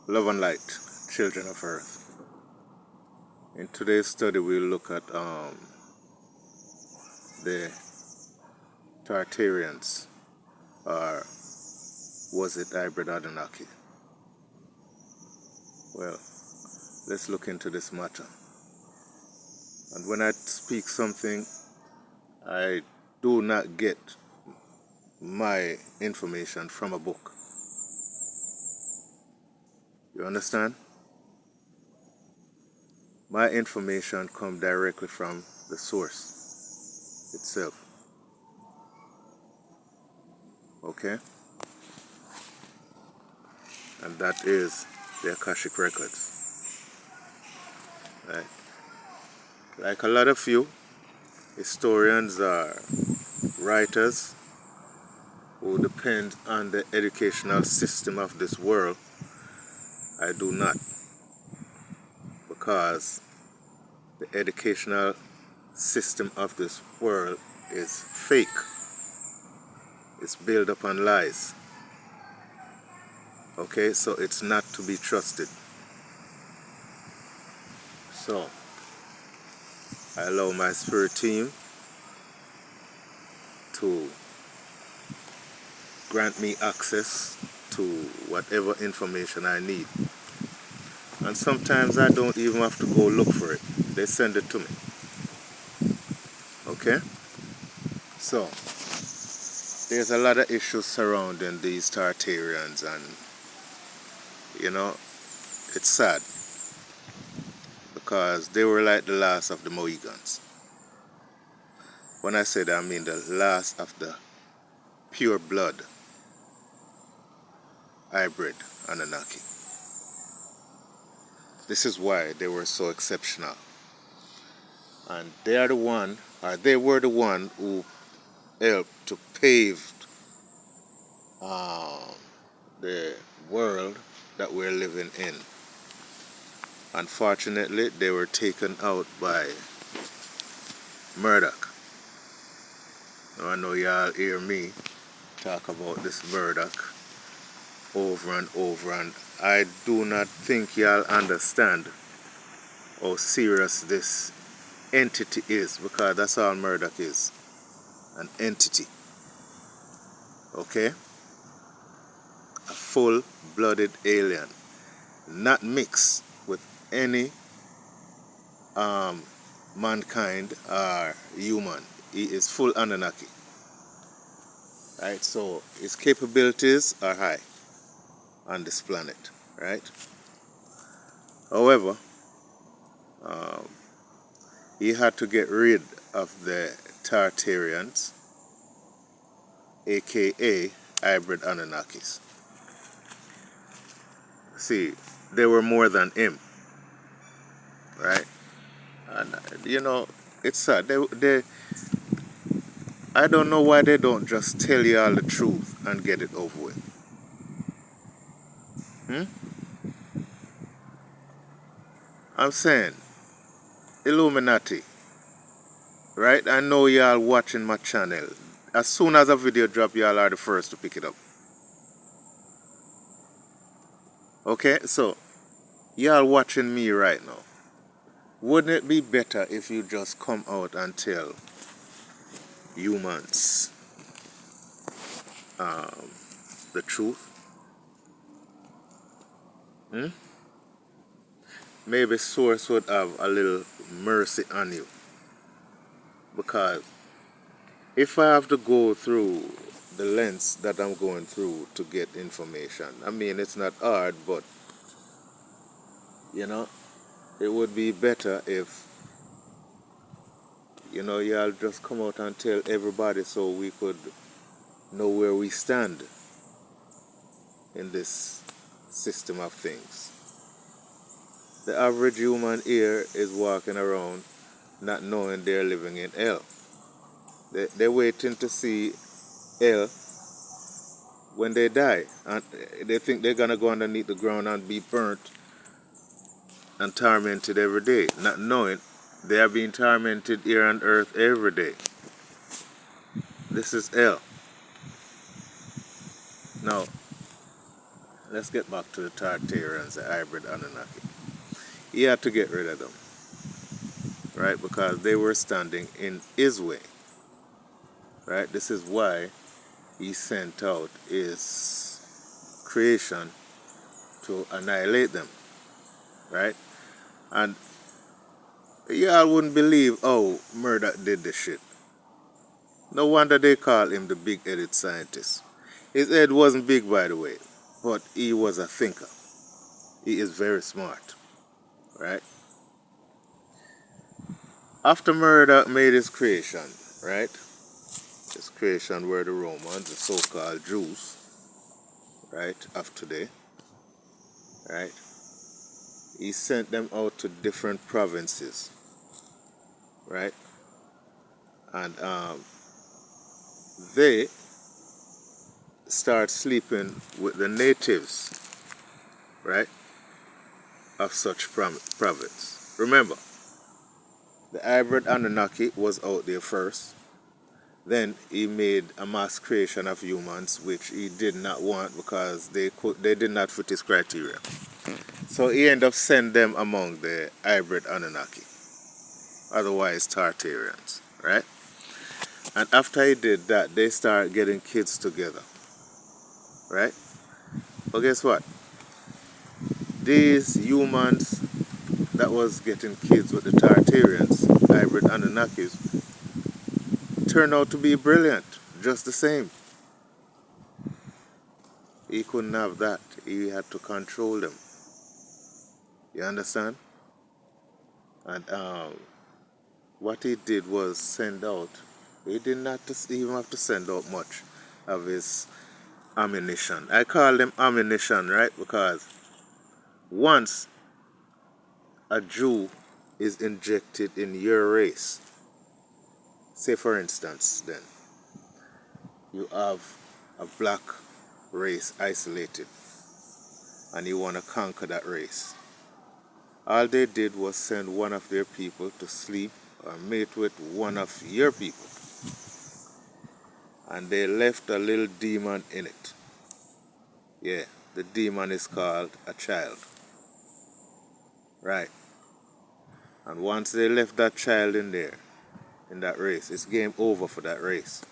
Love and light, children of earth. In today's study, we'll look at the tartarians, or was it hybrid Anunnaki? Well, let's look into this matter. And when I speak something, I do not get my information from a book. You understand? My information comes directly from the source itself. Okay? And that is the Akashic Records. Right? Like a lot of you, historians are writers who depend on the educational system of this world. I do not, because the educational system of this world is fake. It's built upon lies. Okay, so it's not to be trusted. So I allow my spirit team to grant me access to whatever information I need. And sometimes I don't even have to go look for it. They send it to me. Okay? So, there's a lot of issues surrounding these Tartarians, and, it's sad. Because they were like the last of the Mohegans. When I say that, I mean the last of the pure blood hybrid Anunnaki. This is why they were so exceptional. And they were the one who helped to pave the world that we're living in. Unfortunately, they were taken out by Murdoch. Now, I know y'all hear me talk about this Murdoch over and over, and I do not think y'all understand how serious this entity is, because that's all Murdoch is, an entity. Okay? A full-blooded alien, not mixed with any mankind or human. He is full Anunnaki. Right? So his capabilities are high on this planet. Right? However, he had to get rid of the Tartarians, aka hybrid Anunnakis. See, they were more than him. Right? And it's sad. I don't know why they don't just tell you all the truth and get it over with. I'm saying, Illuminati, right? I know y'all watching my channel. As soon as a video drop, y'all are the first to pick it up. Okay, so y'all watching me right now. Wouldn't it be better if you just come out and tell humans the truth? Maybe Source would have a little mercy on you. Because if I have to go through the lens that I'm going through to get information, I mean, it's not hard, but, it would be better if, y'all just come out and tell everybody so we could know where we stand in this system of things. The average human here is walking around not knowing they're living in hell. They're waiting to see hell when they die. And they think they're going to go underneath the ground and be burnt and tormented every day, not knowing they are being tormented here on earth every day. This is hell. Now, let's get back to the Tartarians, the hybrid Anunnaki. He had to get rid of them, right? Because they were standing in his way, right? This is why he sent out his creation to annihilate them, right? And y'all wouldn't believe how Murdoch did this shit. No wonder they call him the big-headed scientist. His head wasn't big, by the way, but he was a thinker. He is very smart, right? After Murdoch made his creation, right? His creation were the Romans, the so-called Jews, right, of today, right? He sent them out to different provinces, right? And they start sleeping with the natives, right, of such province. Remember, the hybrid Anunnaki was out there first. Then he made a mass creation of humans, which he did not want because they did not fit his criteria. So he ended up sending them among the hybrid Anunnaki, otherwise Tartarians, right? And after he did that, they start getting kids together, right? But guess what? These humans that was getting kids with the Tartarians, hybrid Anunnakis, turned out to be brilliant, just the same. He couldn't have that. He had to control them. You understand? And what he did was send out. He did not even have to send out much of his ammunition. I call them ammunition, right? Because once a Jew is injected in your race, say for instance, then you have a black race isolated, and you want to conquer that race. All they did was send one of their people to sleep or mate with one of your people. And they left a little demon in it. Yeah, the demon is called a child. Right. And once they left that child in there, in that race, it's game over for that race.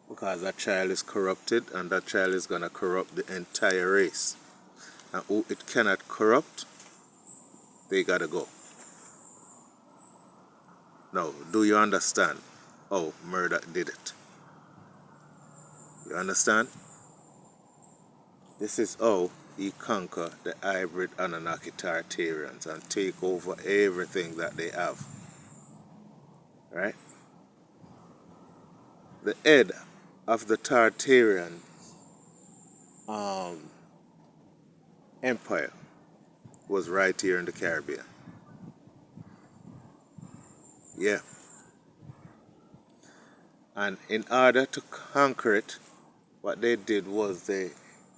Because that child is corrupted, and that child is going to corrupt the entire race. And who it cannot corrupt, they got to go. Now, do you understand how Murdoch did it? You understand? This is how he conquered the hybrid Anunnaki Tartarians and take over everything that they have. Right? The head of the Tartarian empire was right here in the Caribbean. Yeah. And in order to conquer it, what they did was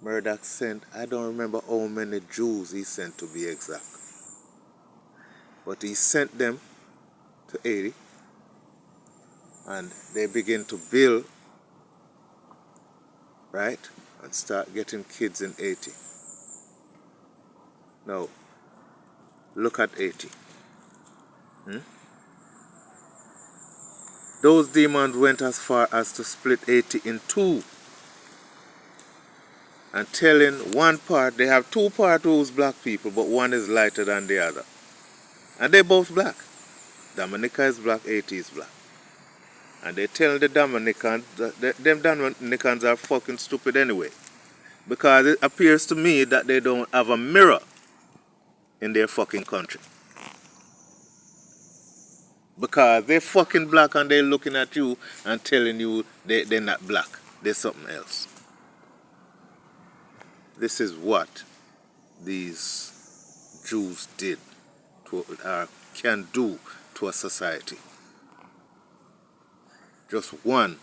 Murdoch sent, I don't remember how many Jews he sent to be exact. But he sent them to Haiti, and they begin to build, right? And start getting kids in Haiti. Now, look at Haiti. Those demons went as far as to split Haiti in two. And telling one part, they have two parts who's black people, but one is lighter than the other. And they're both black. Dominica is black, Haiti is black. And they tell the Dominicans, them Dominicans are fucking stupid anyway. Because it appears to me that they don't have a mirror in their fucking country. Because they're fucking black and they're looking at you and telling you they're not black. They're something else. This is what these Jews did can do to a society. Just one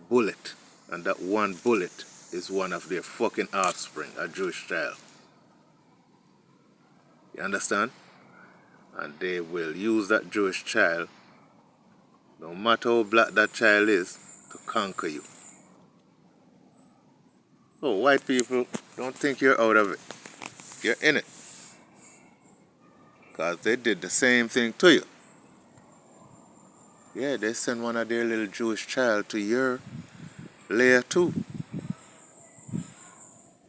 bullet, and that one bullet is one of their fucking offspring, a Jewish child. You understand? And they will use that Jewish child, no matter how black that child is, to conquer you. Oh, white people, don't think you're out of it. You're in it. Because they did the same thing to you. Yeah, they sent one of their little Jewish child to your lair too.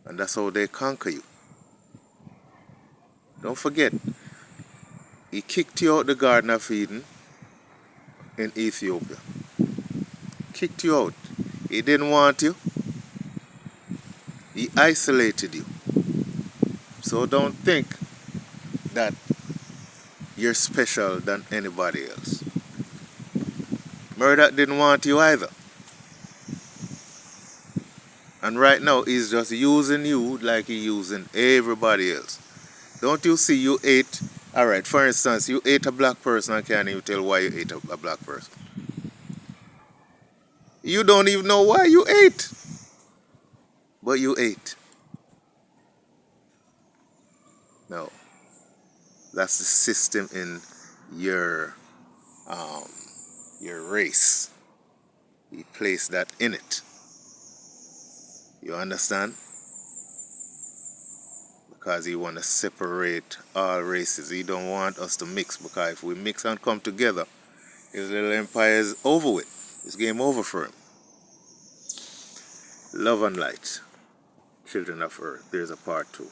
And that's how they conquer you. Don't forget, he kicked you out the Garden of Eden in Ethiopia. Kicked you out. He didn't want you. He isolated you. So don't think that you're special than anybody else. Murdoch didn't want you either. And right now, he's just using you like he's using everybody else. Don't you see you ate, alright, for instance, you ate a black person and can't even tell why you ate a black person. You don't even know why you ate. But you ate. No. That's the system in your um, your race. He placed that in it. You understand? Because he want to separate all races. He don't want us to mix, because if we mix and come together, his little empire is over with. It's game over for him. Love and light. Children of Earth. There's a part 2.